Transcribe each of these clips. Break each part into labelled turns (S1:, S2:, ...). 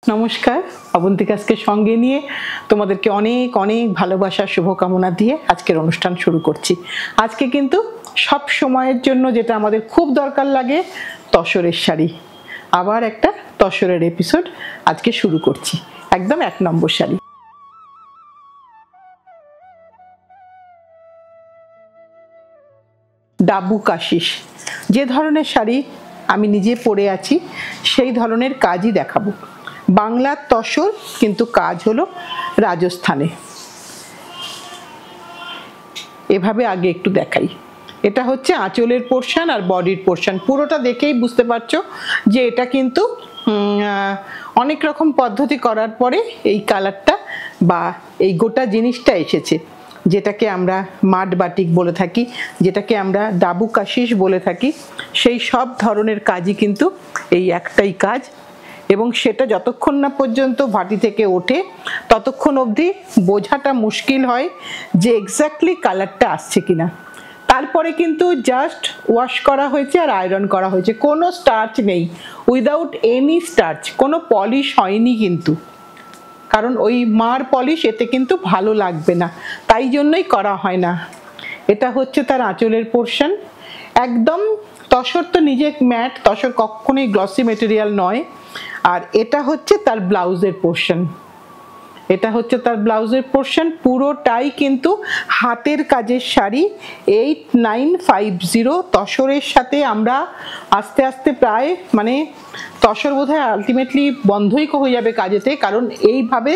S1: নমস্কার, অবন্তিকাকে সঙ্গে নিয়ে তোমাদেরকে অনেক অনেক ভালোবাসা শুভকামনা দিয়ে আজকের অনুষ্ঠান শুরু করছি। আজকে কিন্তু সব সময়ের জন্য যেটা আমাদের খুব দরকার লাগে, তসরের শাড়ি। আবার একটা তসরের এপিসোড আজকে শুরু করছি, একদম 1 নম্বর শাড়ি। ডাবু কাশিস, যে ধরনের শাড়ি আমি নিজে পরে আছি সেই ধরনের কাজই দেখাবো। বাংলার তসর, কিন্তু কাজ হলো রাজস্থানে। এভাবে আগে একটু দেখাই। এটা হচ্ছে আঁচলের পোর্শন আর বডির পোর্শন। পুরোটা দেখেই বুঝতে পারছো যে এটা কিন্তু অনেক রকম পদ্ধতি করার পরে এই কালারটা বা এই গোটা জিনিসটা এসেছে, যেটাকে আমরা মাড বাটিক বলে থাকি, যেটাকে আমরা ডাবু কাশিস বলে থাকি। সেই সব ধরনের কাজই কিন্তু এই একটাই কাজ, এবং সেটা যতক্ষণ না পর্যন্ত ভাটি থেকে ওঠে ততক্ষণ অবধি বোঝাটা মুশকিল হয় যে এক্স্যাক্টলি কালারটা আসছে কিনা। তারপরে কিন্তু জাস্ট ওয়াশ করা হয়েছে আর আয়রন করা হয়েছে, কোনো স্টার্চ নেই, উইদাউট এনি স্টার্চ, কোনো পলিশ হয়নি কিন্তু, কারণ ওই মার পলিশ এতে কিন্তু ভালো লাগবে না, তাই জন্যই করা হয় না। এটা হচ্ছে তার আঁচলের পোর্শন। একদম তসর তো নিজে ম্যাট, তসর কখনোই গ্লসি মেটেরিয়াল নয়। আর এটা হচ্ছে তার ব্লাউজের পোর্শন। এটা হচ্ছে তার ব্লাউজের পোর্শন। পুরোটাই কিন্তু হাতের কাজের শাড়ি। 8950 তসরের সাথে আমরা আস্তে আস্তে প্রায় তসর বোধহয় আলটিমেটলি বন্ধই হয়ে যাবে কাজেতে, কারণ এইভাবে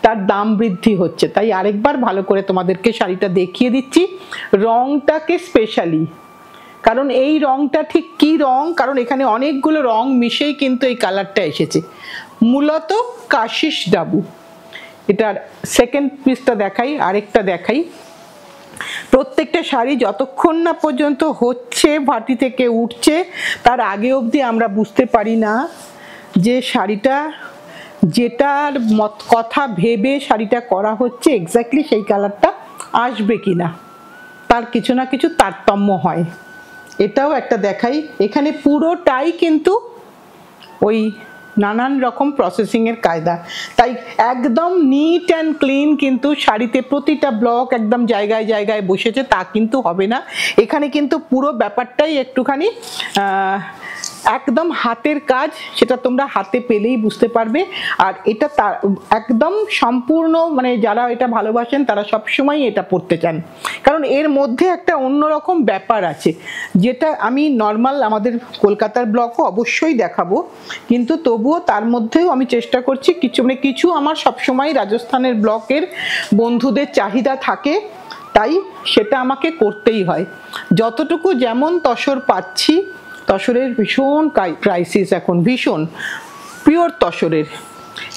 S1: তার দাম বৃদ্ধি হচ্ছে। তাই আরেকবার ভালো করে তোমাদেরকে শাড়িটা দেখিয়ে দিচ্ছি, রংটাকে স্পেশালি, কারণ এই রংটা ঠিক কি রং, কারণ এখানে অনেকগুলো রং মিশেই কিন্তু এই কালারটা এসেছে। মূলত কাশিস ডাবু। এটার সেকেন্ড পিসটা দেখাই, আরেকটা দেখাই। প্রত্যেকটা শাড়ি যতক্ষণ না পর্যন্ত হচ্ছে, ভাটি থেকে উঠছে, তার আগে অবধি আমরা বুঝতে পারি না যে শাড়িটা যেটার কথা ভেবে শাড়িটা করা হচ্ছে এক্স্যাক্টলি সেই কালারটা আসবে কিনা, তার কিছু না কিছু তারতম্য হয়। এটাও একটা দেখাই। এখানে পুরোটাই কিন্তু ওই নানান রকম প্রসেসিংয়ের কায়দা, তাই একদম নিট অ্যান্ড ক্লিন কিন্তু শাড়িতে প্রতিটা ব্লক একদম জায়গায় জায়গায় বসেছে তা কিন্তু হবে না। এখানে কিন্তু পুরো ব্যাপারটাই একটুখানি একদম হাতের কাজ, সেটা তোমরা হাতে পেলেই বুঝতে পারবে। আর এটা তার একদম সম্পূর্ণ, যারা এটা ভালোবাসেন তারা সবসময় এটা পড়তে চান, কারণ এর মধ্যে একটা অন্যরকম ব্যাপার আছে, যেটা আমি নর্মাল আমাদের কলকাতার ব্লকও অবশ্যই দেখাবো, কিন্তু তবুও তার মধ্যেও আমি চেষ্টা করছি কিছু আমার সবসময় রাজস্থানের ব্লকের বন্ধুদের চাহিদা থাকে, তাই সেটা আমাকে করতেই হয়। যতটুকু যেমন তসর পাচ্ছি, তসরের ভীষণ ক্রাইসিস এখন, ভীষণ পিওর তসরের,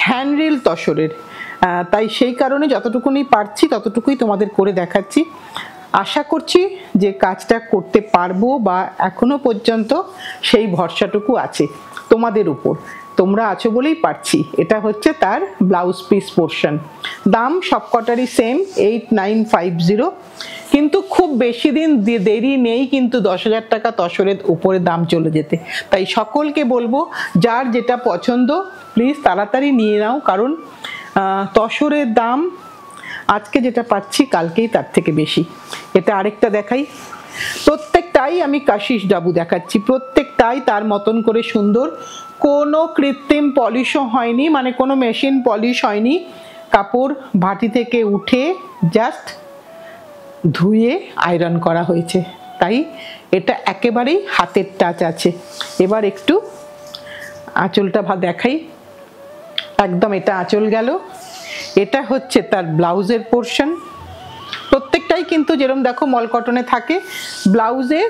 S1: হ্যান্ডরিল তসরের, তাই সেই কারণে যতটুকুনি পারছি ততটুকুই তোমাদের করে দেখাচ্ছি। আশা করছি যে কাজটা করতে পারবো, বা এখনো পর্যন্ত সেই ভরসাটুকু আছে তোমাদের উপর, তোমরা আছো বলেই পারছি। এটা হচ্ছে তার ব্লাউজ পিস পোর্শন। দাম সবকটারই সেম, 8950, কিন্তু খুব বেশি দিন দেরি নেই কিন্তু 10,000 টাকা তসরের উপরে দাম চলে যেতে। তাই সকলকে বলবো, যার যেটা পছন্দ প্লিজ তাড়াতাড়ি নিয়ে নাও, কারণ তসরের দাম আজকে যেটা পাচ্ছি কালকেই তার থেকে বেশি। এটা আরেকটা দেখাই। প্রত্যেকটাই আমি কাশিস ডাবু দেখাচ্ছি, প্রত্যেকটাই তার মতন করে সুন্দর, কোনো কৃত্রিম পলিশও হয়নি, কোনো মেশিন পলিশ হয়নি। কাপড় ভাটি থেকে উঠে জাস্ট ধুয়ে আয়রন করা হয়েছে, তাই এটা একেবারেই হাতের টাচ আছে। এবার একটু আঁচলটা দেখাই। একদম এটা আঁচল গেল। এটা হচ্ছে তার ব্লাউজের পোর্শন। প্রত্যেকটাই কিন্তু যেরকম দেখো মল কটনে থাকে, ব্লাউজে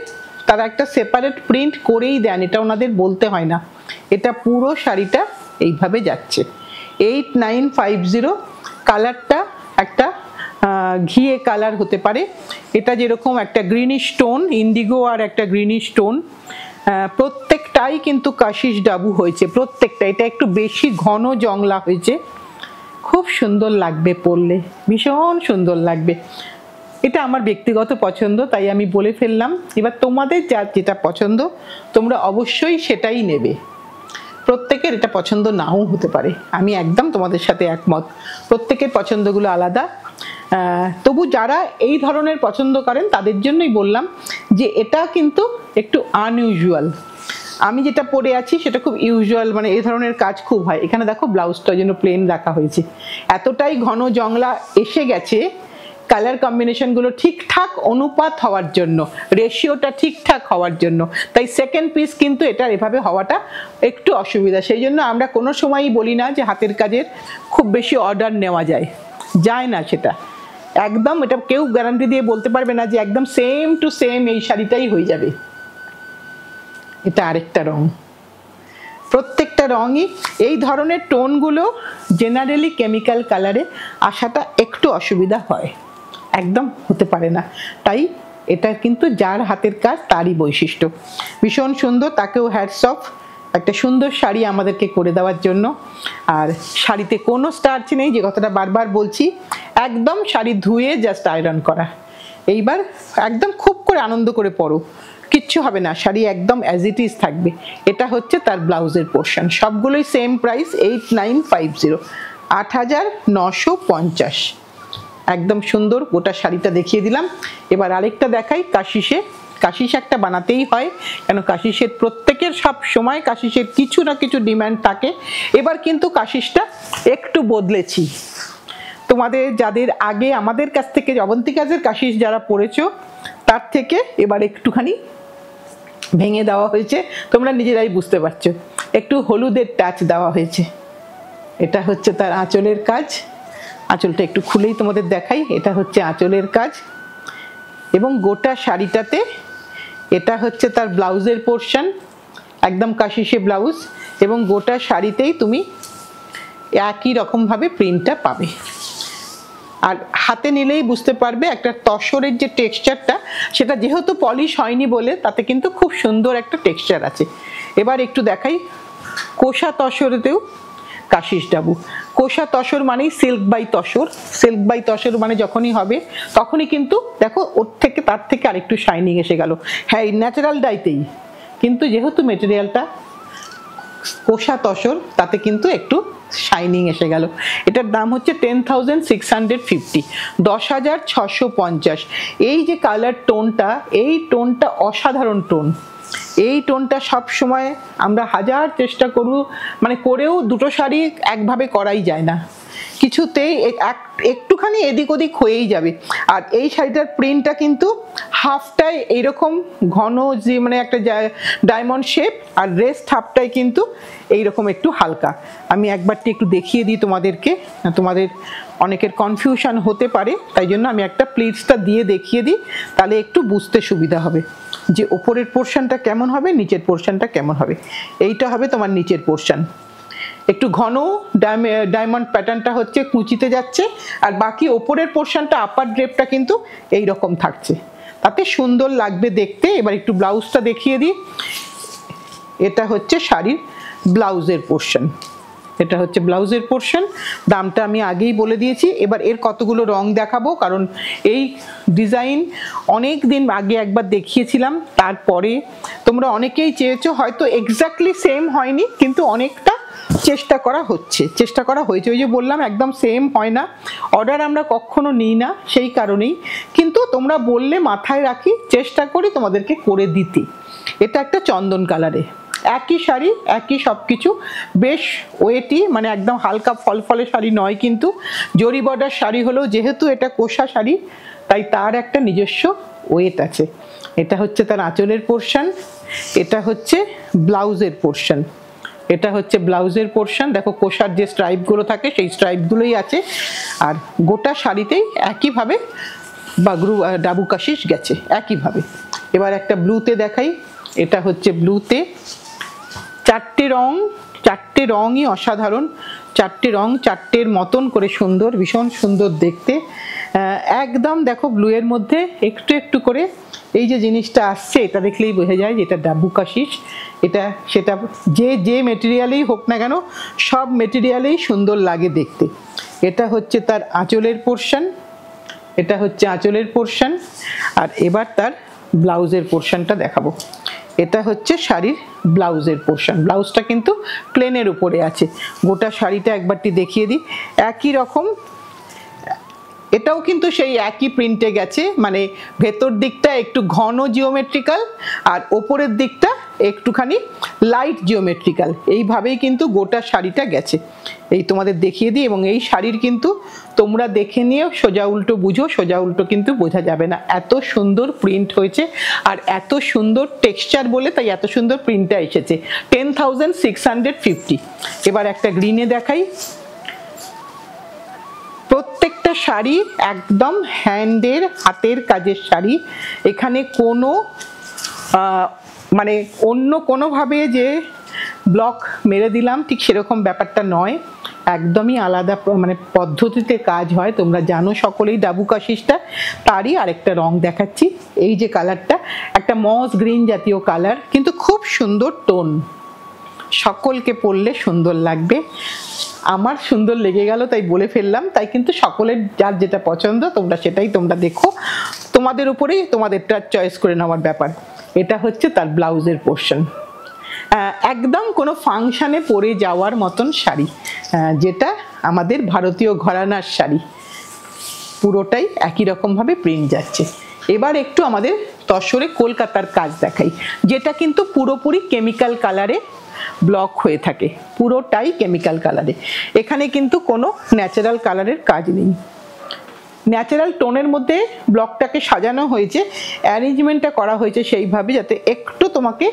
S1: তারা একটা সেপারেট প্রিন্ট করেই দেন, এটা ওনাদের বলতে হয় না। এটা পুরো শাড়িটা এইভাবে যাচ্ছে। 8950। কালারটা একটা ঘিয়ে কালার হতে পারে, এটা যেরকম একটা গ্রিনিশ টোন, ইন্ডিগো আর একটা গ্রিনিশ টোন। প্রত্যেকটাই কিন্তু কাশিস ডাবু হয়েছে, প্রত্যেকটা। এটা একটু বেশি ঘন জংলা হয়েছে, খুব সুন্দর লাগবে পরলে, ভীষণ সুন্দর লাগবে। এটা আমার ব্যক্তিগত পছন্দ, তাই আমি বলে ফেললাম। এবার তোমাদের যার যেটা পছন্দ তোমরা অবশ্যই সেটাই নেবে। প্রত্যেকের এটা পছন্দ নাও হতে পারে, আমি একদম তোমাদের সাথে একমত, প্রত্যেকের পছন্দগুলো আলাদা। তবু যারা এই ধরনের পছন্দ করেন তাদের জন্যই বললাম যে এটা কিন্তু একটু আনইউজুয়াল। আমি যেটা পরে আছি সেটা খুব ইউজুয়াল, মানে এই ধরনের কাজ খুব হয়। এখানে দেখো ব্লাউজটার জন্য প্লেন রাখা হয়েছে, এতটাই ঘন জংলা এসে গেছে, কালার কম্বিনেশনগুলো ঠিকঠাক অনুপাত হওয়ার জন্য, রেশিওটা ঠিকঠাক হওয়ার জন্য, তাই সেকেন্ড পিস কিন্তু এটার এভাবে হওয়াটা একটু অসুবিধা। সেই জন্য আমরা কোনো সময়ই বলি না যে হাতের কাজের খুব বেশি অর্ডার নেওয়া যায় না, সেটা একদম এটা কেউ গ্যারান্টি দিয়ে বলতে পারবে না যে একদম সেম টু সেম এই শাড়িটাই হয়ে যাবে। এটা আরেকটা রং, প্রত্যেকটা রঙই এই ধরনের টোনগুলো জেনারেলি কেমিক্যাল কালারে আসাটা একটু অসুবিধা হয়, একদম হতে পারে না। তাই এটা কিন্তু যার হাতের কাজ তারই বৈশিষ্ট্য। ভীষণ সুন্দর, তাকেও হ্যাটস অফ, একটা সুন্দর শাড়ি আমাদেরকে করে দেওয়ার জন্য। আর শাড়িতে কোনো স্টার্চ নেই, যে কথাটা বারবার বলছি, একদম শাড়ি ধুয়ে জাস্ট আয়রন করা। এইবার একদম খুব করে আনন্দ করে পরো, কিচ্ছু হবে না, শাড়ি একদম অ্যাজ ইট ইজ থাকবে। এটা হচ্ছে তার ব্লাউজের পোর্শন, সবগুলোই সেম প্রাইস 8950, 8950। একদম সুন্দর গোটা শাড়িটা দেখিয়ে দিলাম। এবার আরেকটা দেখাই, কাশিস একটা বানাতেই হয়, কেন কাশিসের প্রত্যেকের সব সময় কাশিসের কিছু না কিছু ডিমান্ড থাকে। এবার কিন্তু কাশিসটা একটু বদলেছি, তোমাদের যাদের আগে আমাদের কাছ থেকে অবন্তিকাজের কাশিস যারা পড়েছো তার থেকে এবার একটুখানি ভেঙে দেওয়া হয়েছে, তোমরা নিজেরাই বুঝতে পারছো, একটু হলুদের টাচ দেওয়া হয়েছে। এটা হচ্ছে তার আঁচলের কাজ, আঁচলটা একটু খুলেই তোমাদের দেখাই, এটা হচ্ছে আঁচলের কাজ। এবং গোটা শাড়িটাতে এটা হচ্ছে তার ব্লাউজের পোর্শন, একদম কাশিসে ব্লাউজ, এবং গোটা শাড়িতেই তুমি একই রকমভাবে প্রিন্টটা পাবে। আর হাতে নিলেই বুঝতে পারবে একটা তসরের যে টেক্সচারটা, সেটা যেহেতু পলিশ হয়নি বলে তাতে কিন্তু খুব সুন্দর একটা টেক্সচার আছে। এবার একটু দেখাই, কোষা তসরেতেও কাশিস ডাবু। কোষা তসর মানেই সিল্ক বাই তসর, সিল্ক বাই তসর মানে যখনই হবে তখনই কিন্তু দেখো ওর থেকে তার থেকে আরেকটু শাইনিং এসে গেল। হ্যাঁ, এই ন্যাচারাল ডাইতেই, কিন্তু যেহেতু মেটেরিয়ালটা কোষা তসর তাতে কিন্তু একটু শাইনিং এসে গেল। এটার দাম হচ্ছে 10,650, 10,650। এই যে কালার টোনটা, এই টোনটা অসাধারণ টোন। এই টোনটা সব সময় আমরা হাজার চেষ্টা করব, মানে করেও দুটো শাড়ি একভাবে করাই যায় না, কিছুতেই একটুখানি এদিক ওদিক হয়েই যাবে। আর এই শাড়িটার প্রিন্টটা কিন্তু হাফটাই এইরকম ঘন, যে মানে একটা ডায়মন্ড শেপ, আর রেস্ট হাফটাই কিন্তু এইরকম একটু হালকা। আমি একবারটি একটু দেখিয়ে দিই তোমাদেরকে, তোমাদের অনেকের কনফিউশন হতে পারে, তাই জন্য আমি একটা প্লিটসটা দিয়ে দেখিয়ে দিই, তাহলে একটু বুঝতে সুবিধা হবে যে ওপরের পোর্শনটা কেমন হবে, নিচের পোর্শনটা কেমন হবে। এইটা হবে তোমার নিচের পোর্শন, একটু ঘন ডায়মন্ড প্যাটার্নটা হচ্ছে কুচিতে যাচ্ছে, আর বাকি ওপরের পোর্শনটা আপার ড্রেপটা কিন্তু এই রকম থাকছে, তাতে সুন্দর লাগবে দেখতে। এবার একটু ব্লাউজটা দেখিয়ে দিই, এটা হচ্ছে শাড়ির ব্লাউজের পোর্শন, এটা হচ্ছে ব্লাউজের পোর্শন। দামটা আমি আগেই বলে দিয়েছি। এবার এর কতগুলো রং দেখাবো, কারণ এই ডিজাইন অনেক দিন আগে একবার দেখিয়েছিলাম, তারপরে তোমরা অনেকেই চেয়েছো, হয়তো এক্স্যাক্টলি সেম হয়নি কিন্তু অনেকটা চেষ্টা করা হয়েছে। ওই যে বললাম একদম সেম হয় না, অর্ডার আমরা কখনো নিই না সেই কারণেই, কিন্তু তোমরা বললে মাথায় রাখি, চেষ্টা করি তোমাদেরকে করে দিতে। এটা একটা চন্দন কালারে, একই শাড়ি, একই সব কিছু, বেশ ওয়েটি, মানে একদম হালকা ফলফলে শাড়ি নয়, কিন্তু জরি বর্ডার শাড়ি হলেও যেহেতু এটা কোষা শাড়ি তাই তার একটা নিজস্ব ওয়েট আছে। এটা হচ্ছে তার আঁচলের পোর্শন, এটা হচ্ছে ব্লাউজের পোর্শন, এটা হচ্ছে ব্লাউজের পোর্শন। দেখো কোষার যে স্ট্রাইপগুলো থাকে সেই স্ট্রাইপগুলোই আছে, আর গোটা শাড়িতেই একইভাবে বাগরু ডাবু কাশিস গেছে একইভাবে। এবার একটা ব্লুতে দেখাই, এটা হচ্ছে ব্লুতে, চারটে রঙই অসাধারণ, চারটে রং চারটের মতন করে সুন্দর, ভীষণ সুন্দর দেখতে। একদম দেখো ব্লুয়ের মধ্যে একটু একটু করে এই যে জিনিসটা আসছে, এটা দেখলেই বোঝা যায় যে এটা ডাবু কাশিস। এটা সেটা যে মেটেরিয়ালেই হোক না কেন, সব মেটেরিয়ালেই সুন্দর লাগে দেখতে। এটা হচ্ছে তার আঁচলের পোর্শন, এটা হচ্ছে আঁচলের পোর্শন। আর এবার তার ব্লাউজের পোর্শনটা দেখাবো। এটা হচ্ছে শাড়ির ব্লাউজের পোর্শন। ব্লাউজটা কিন্তু প্লেনের উপরে আছে। গোটা শাড়িটা একবারটি দেখিয়ে দিই, একই রকম, এটাও কিন্তু সেই একই প্রিন্টে গেছে, মানে ভেতর দিকটা একটু ঘন জিওমেট্রিক্যাল আর ওপরের দিকটা একটুখানি লাইট জিওমেট্রিক্যাল, এইভাবেই কিন্তু গোটা শাড়িটা গেছে। এই তোমাদের দেখিয়ে দিই, এবং এই শাড়ির কিন্তু তোমরা দেখে নিয়ে সোজা উল্টো বুঝো, সোজা উল্টো কিন্তু বোঝা যাবে না, এত সুন্দর প্রিন্ট হয়েছে আর এত সুন্দর টেক্সচার বলে তাই এত সুন্দর প্রিন্টটা এসেছে। 10,650। এবার একটা গ্রিনে দেখাই। প্রত্যেকটা শাড়ি একদম হ্যান্ডের, হাতের কাজের শাড়ি। এখানে কোনো মানে অন্য কোনোভাবে যে ব্লক মেরে দিলাম ঠিক সেরকম ব্যাপারটা নয়, একদমই আলাদা মানে পদ্ধতিতে কাজ হয়। তোমরা জানো সকলেই ডাবু কাশিসটা, তারই আরেকটা রং দেখাচ্ছি। এই যে কালারটা একটা মস গ্রিন জাতীয় কালার, কিন্তু খুব সুন্দর টোন, সকলকে পরলে সুন্দর লাগবে। আমার সুন্দর লেগে গেল তাই বলে ফেললাম, তাই কিন্তু সকলের যার যেটা পছন্দ তোমরা সেটাই তোমরা দেখো, তোমাদের উপরেই তোমাদেরটা চয়েস করে নেওয়ার ব্যাপার। এটা হচ্ছে তার ব্লাউজের পোর্শন, একদম কোনো ফাংশানে পরে যাওয়ার মতন শাড়ি, যেটা আমাদের ভারতীয় ঘরানার শাড়ি, পুরোটাই একই রকমভাবে প্রিন্ট যাচ্ছে। এবার একটু আমাদের তসরে কলকাতার কাজ দেখাই, যেটা কিন্তু পুরোপুরি কেমিক্যাল কালারে ব্লক হয়ে থাকে, পুরোটাই কেমিক্যাল কালারে। এখানে কিন্তু কোনো ন্যাচারাল কালারের কাজ নেই। ন্যাচারাল টোনের মধ্যে ব্লকটাকে সাজানো হয়েছে, অ্যারেঞ্জমেন্টটা করা হয়েছে সেইভাবে যাতে একটু তোমাকে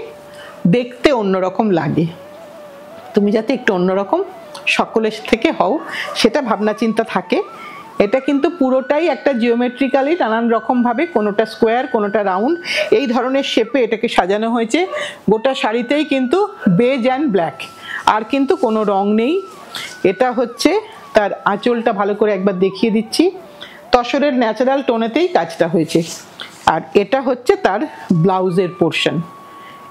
S1: দেখতে অন্যরকম লাগে, তুমি যাতে একটু অন্যরকম সকলের থেকে হও সেটা ভাবনা চিন্তা থাকে। এটা কিন্তু পুরোটাই একটা জিওমেট্রিক্যালি নানান রকমভাবে, কোনোটা স্কোয়ার কোনোটা রাউন্ড, এই ধরনের শেপে এটাকে সাজানো হয়েছে। গোটা শাড়িতেই কিন্তু বেজ অ্যান্ড ব্ল্যাক, আর কিন্তু কোনো রং নেই। এটা হচ্ছে তার আঁচলটা, ভালো করে একবার দেখিয়ে দিচ্ছি, তসরের ন্যাচারাল টোনেতেই কাজটা হয়েছে। আর এটা হচ্ছে তার ব্লাউজের পোর্শন,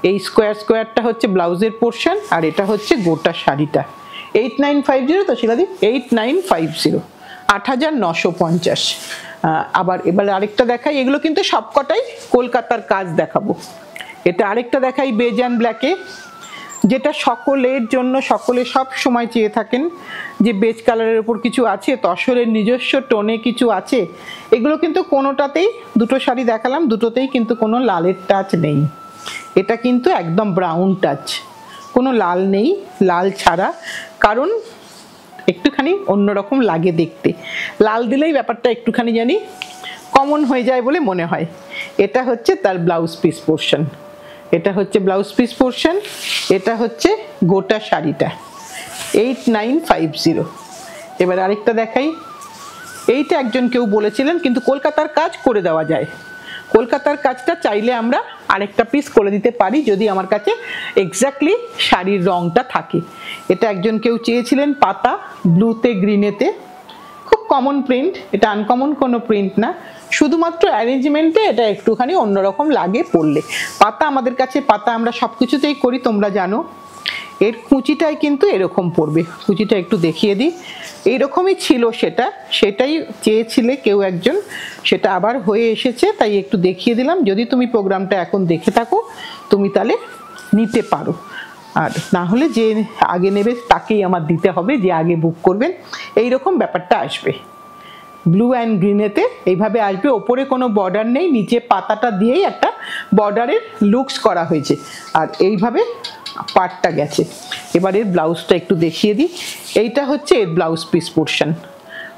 S1: এই স্কোয়ারটা হচ্ছে ব্লাউজের পোর্শন, আর এটা হচ্ছে গোটা শাড়িটা। 8950 তো শিলাদি, 8950, 8,950। আবার এবার আরেকটা দেখাই, এগুলো কিন্তু সবকটাই কলকাতার কাজ দেখাবো। এটা আরেকটা দেখাই বেজ অ্যান্ড ব্ল্যাকে, যেটা সকলের জন্য, সকলে সব সময় চেয়ে থাকেন যে বেজ কালারের উপর কিছু আছে, তসরের নিজস্ব টোনে কিছু আছে। এগুলো কিন্তু কোনোটাতেই, দুটো শাড়ি দেখালাম দুটোতেই কিন্তু কোনো লালের টাচ নেই, এটা কিন্তু একদম ব্রাউন টাচ, কোনো লাল নেই, লাল ছাড়া, কারণ একটুখানি অন্যরকম লাগে দেখতে, লাল দিলেই ব্যাপারটা একটুখানি জানি কমন হয়ে যায় বলে মনে হয়। এটা হচ্ছে তার ব্লাউজ পিস পোর্শন, এটা হচ্ছে ব্লাউজ পিস পোর্শন, এটা হচ্ছে গোটা শাড়িটা 8950। এবার আরেকটা দেখাই, এইটা একজন কেউ বলেছিলেন কিন্তু কলকাতার কাজ করে দেওয়া যায়, কলকাতার কাজটা চাইলে আমরা আরেকটা পিস করে দিতে পারি যদি আমার কাছে এক্স্যাক্টলি শাড়ির রংটা থাকে। এটা একজন কেউ চেয়েছিলেন পাতা ব্লুতে গ্রিনেতে, খুব কমন প্রিন্ট, এটা আনকমন কোনো প্রিন্ট না, শুধুমাত্র অ্যারেঞ্জমেন্টে এটা একটুখানি অন্যরকম লাগে পরলে। পাতা আমাদের কাছে, পাতা আমরা সব কিছুতেই করি তোমরা জানো। এর কুচিটাই কিন্তু এরকম পড়বে, কুচিটা একটু দেখিয়ে দিই, এইরকমই ছিল, সেটাই চেয়েছিলে কেউ একজন, সেটা আবার হয়ে এসেছে তাই একটু দেখিয়ে দিলাম। যদি তুমি প্রোগ্রামটা এখন দেখে থাকো তুমি তাহলে নিতে পারো, আর না হলে যে আগে নেবে তাকেই আমার দিতে হবে, যে আগে বুক করবেন, এই রকম ব্যাপারটা আসবে। ব্লু অ্যান্ড গ্রিনেতে এইভাবে আসবে, ওপরে কোনো বর্ডার নেই, নিচে পাতাটা দিয়েই একটা বর্ডারের লুকস করা হয়েছে, আর এইভাবে পার্টটা গেছে। এবার এর ব্লাউজটা একটু দেখিয়ে দিই, এইটা হচ্ছে এর ব্লাউজ পিস পোর্শন।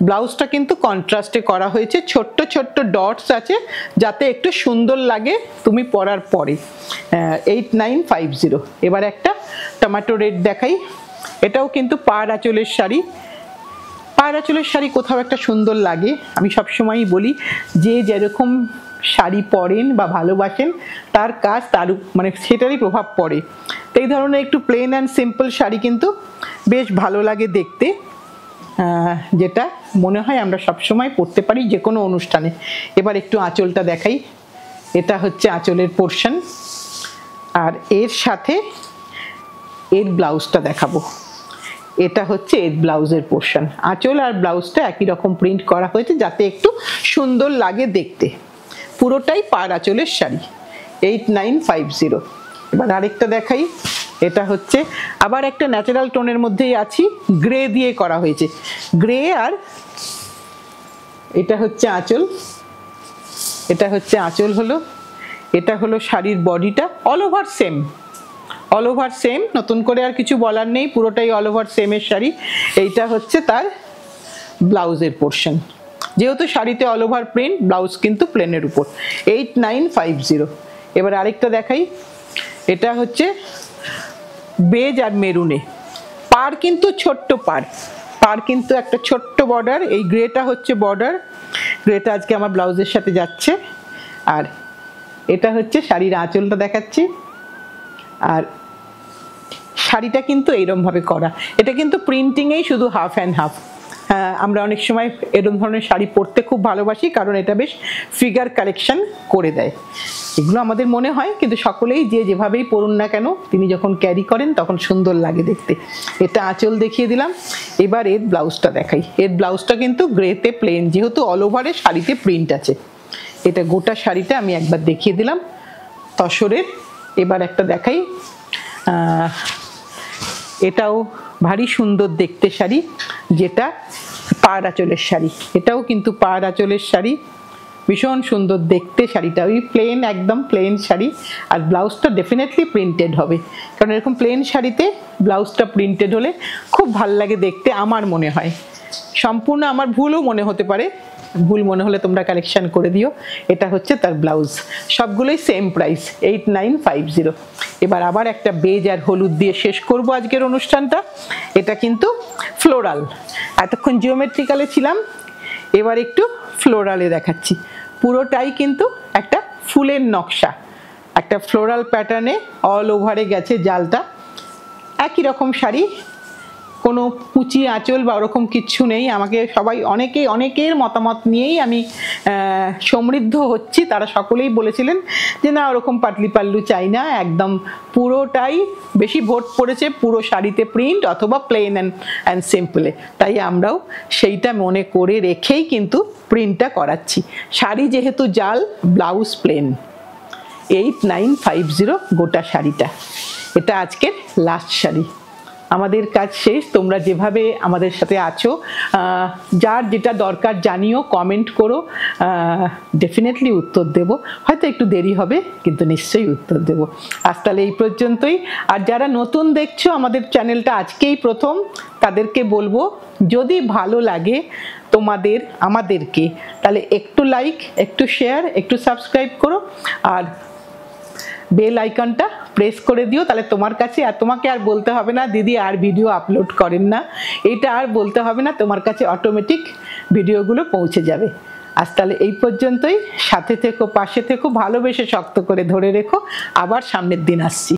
S1: ব্লাউজটা কিন্তু কন্ট্রাস্টে করা হয়েছে, ছোট্ট ছোট্ট ডটস আছে যাতে একটু সুন্দর লাগে তুমি পরার পরে। 8950। এবার একটা টমেটো রেড দেখাই, এটাও কিন্তু পাড় আঁচলের শাড়ি। পাড় আঁচলের শাড়ি কোথাও একটা সুন্দর লাগে, আমি সবসময়ই বলি যে যেরকম শাড়ি পরেন বা ভালোবাসেন তার কাজ তার মানে সেটারই প্রভাব পড়ে। তো এই ধরনের একটু প্লেন অ্যান্ড সিম্পল শাড়ি কিন্তু বেশ ভালো লাগে দেখতে, যেটা মনে হয় আমরা সবসময় পরতে পারি যে কোনো অনুষ্ঠানে। এবার একটু আঁচলটা দেখাই, এটা হচ্ছে আঁচলের পোর্শন, আর এর সাথে এর ব্লাউজটা দেখাবো, এটা হচ্ছে এর ব্লাউজের পোর্শন। আঁচল আর ব্লাউজটা একই রকম প্রিন্ট করা হয়েছে যাতে একটু সুন্দর লাগে দেখতে, পুরোটাই পাড় আঁচলের শাড়ি। 8950। এবার আরেকটা দেখাই, এটা হচ্ছে আবার একটা ন্যাচারাল টোনের মধ্যেই আছি, গ্রে দিয়ে করা হয়েছে, গ্রে। আর এটা হচ্ছে আঁচল, এটা হচ্ছে আঁচল হলো, এটা হলো শাড়ির বডিটা, all over same, all over same, নতুন করে আর কিছু বলার নেই, পুরোটাই অল ওভার সেমের শাড়ি। এইটা হচ্ছে তার ব্লাউজের পোর্শন, যেহেতু শাড়িতে অল ওভার প্রিন্ট, ব্লাউজ কিন্তু প্লেনের উপর। 8950। এবার আরেকটা দেখাই, এটা হচ্ছে বেজ আর মেরুনে, পার কিন্তু ছোট্ট পার, পার কিন্তু একটা ছোট্ট বর্ডার, এই গ্রেটা হচ্ছে বর্ডার, গ্রেটা আজকে আমার ব্লাউজের সাথে যাচ্ছে। আর এটা হচ্ছে শাড়ির আঁচলটা দেখাচ্ছি, আর শাড়িটা কিন্তু এইরকম ভাবে করা, এটা কিন্তু প্রিন্টিংয়েই শুধু হাফ অ্যান্ড হাফ। আমরা অনেক সময় এরকম ধরনের শাড়ি পরতে খুব ভালোবাসি, কারণ এটা বেশ ফিগার কালেকশন করে দেয়, এগুলো আমাদের মনে হয়, কিন্তু সকলেই যে যেভাবেই পরুন না কেন, তিনি যখন ক্যারি করেন তখন সুন্দর লাগে দেখতে। এটা আঁচল দেখিয়ে দিলাম, এবার এর ব্লাউজটা দেখাই। এর ব্লাউজটা কিন্তু গ্রেতে প্লেন, যেহেতু অল ওভারে শাড়িতে প্রিন্ট আছে। এটা গোটা শাড়িটা আমি একবার দেখিয়ে দিলাম তসরের। এবার একটা দেখাই, এটাও ভারী সুন্দর দেখতে শাড়ি, যেটা পাড় আঁচলের শাড়ি, এটাও কিন্তু পাড় আঁচলের শাড়ি, ভীষণ সুন্দর দেখতে শাড়িটা, ওই প্লেন, একদম প্লেন শাড়ি। আর ব্লাউজটা ডেফিনেটলি প্রিন্টেড হবে, কারণ এরকম প্লেন শাড়িতে ব্লাউজটা প্রিন্টেড হলে খুব ভাল লাগে দেখতে, আমার মনে হয়। সম্পূর্ণ আমার ভুলও মনে হতে পারে, ভুল মনে হলে তোমরা কালেকশন করে দিও। এটা হচ্ছে তার ব্লাউজ, সবগুলোই সেম প্রাইস, 8950। এবার আবার একটা বেজ আর হলুদ দিয়ে শেষ করব আজকের অনুষ্ঠানটা। এটা কিন্তু ফ্লোরাল, এতক্ষণ জিওমেট্রিক্যালে ছিলাম, এবার একটু ফ্লোরালে দেখাচ্ছি। পুরোটাই কিন্তু একটা ফুলের নকশা, একটা ফ্লোরাল প্যাটার্নে অল ওভারে গেছে জালটা, একই রকম শাড়ি, কোনো কুচি আঁচল বা ওরকম কিচ্ছু নেই। আমাকে সবাই অনেকের মতামত নিয়েই আমি সমৃদ্ধ হচ্ছি, তারা সকলেই বলেছিলেন যে না ওরকম পাটলি পাল্লু চাই না, একদম পুরোটাই, বেশি ভোট পড়েছে পুরো শাড়িতে প্রিন্ট অথবা প্লেন অ্যান্ড সিম্পলে, তাই আমরাও সেইটা মনে করে রেখেই কিন্তু প্রিন্টটা করাচ্ছি। শাড়ি যেহেতু জাল, ব্লাউজ প্লেন। 8950 গোটা শাড়িটা। এটা আজকের লাস্ট শাড়ি, আমাদের কাজ শেষ। তোমরা যেভাবে আমাদের সাথে আছো, যার যেটা দরকার জানিও, কমেন্ট করো, ডেফিনেটলি উত্তর দেব, হয়তো একটু দেরি হবে কিন্তু নিশ্চয়ই উত্তর দেব। আজ তাহলে এই পর্যন্তই। আর যারা নতুন দেখছো আমাদের চ্যানেলটা আজকেই প্রথম, তাদেরকে বলবো যদি ভালো লাগে তোমাদের আমাদেরকে, তাহলে একটু লাইক, একটু শেয়ার, একটু সাবস্ক্রাইব করো, আর বেল আইকনটা প্রেস করে দিও, তাহলে তোমার কাছে, আর তোমাকে আর বলতে হবে না দিদি আর ভিডিও আপলোড করেন না, এটা আর বলতে হবে না, তোমার কাছে অটোমেটিক ভিডিওগুলো পৌঁছে যাবে। আজ তাহলে এই পর্যন্তই, সাথে থেকো, পাশে থেকো, ভালোবেসে শক্ত করে ধরে রেখো, আবার সামনের দিন আসছি।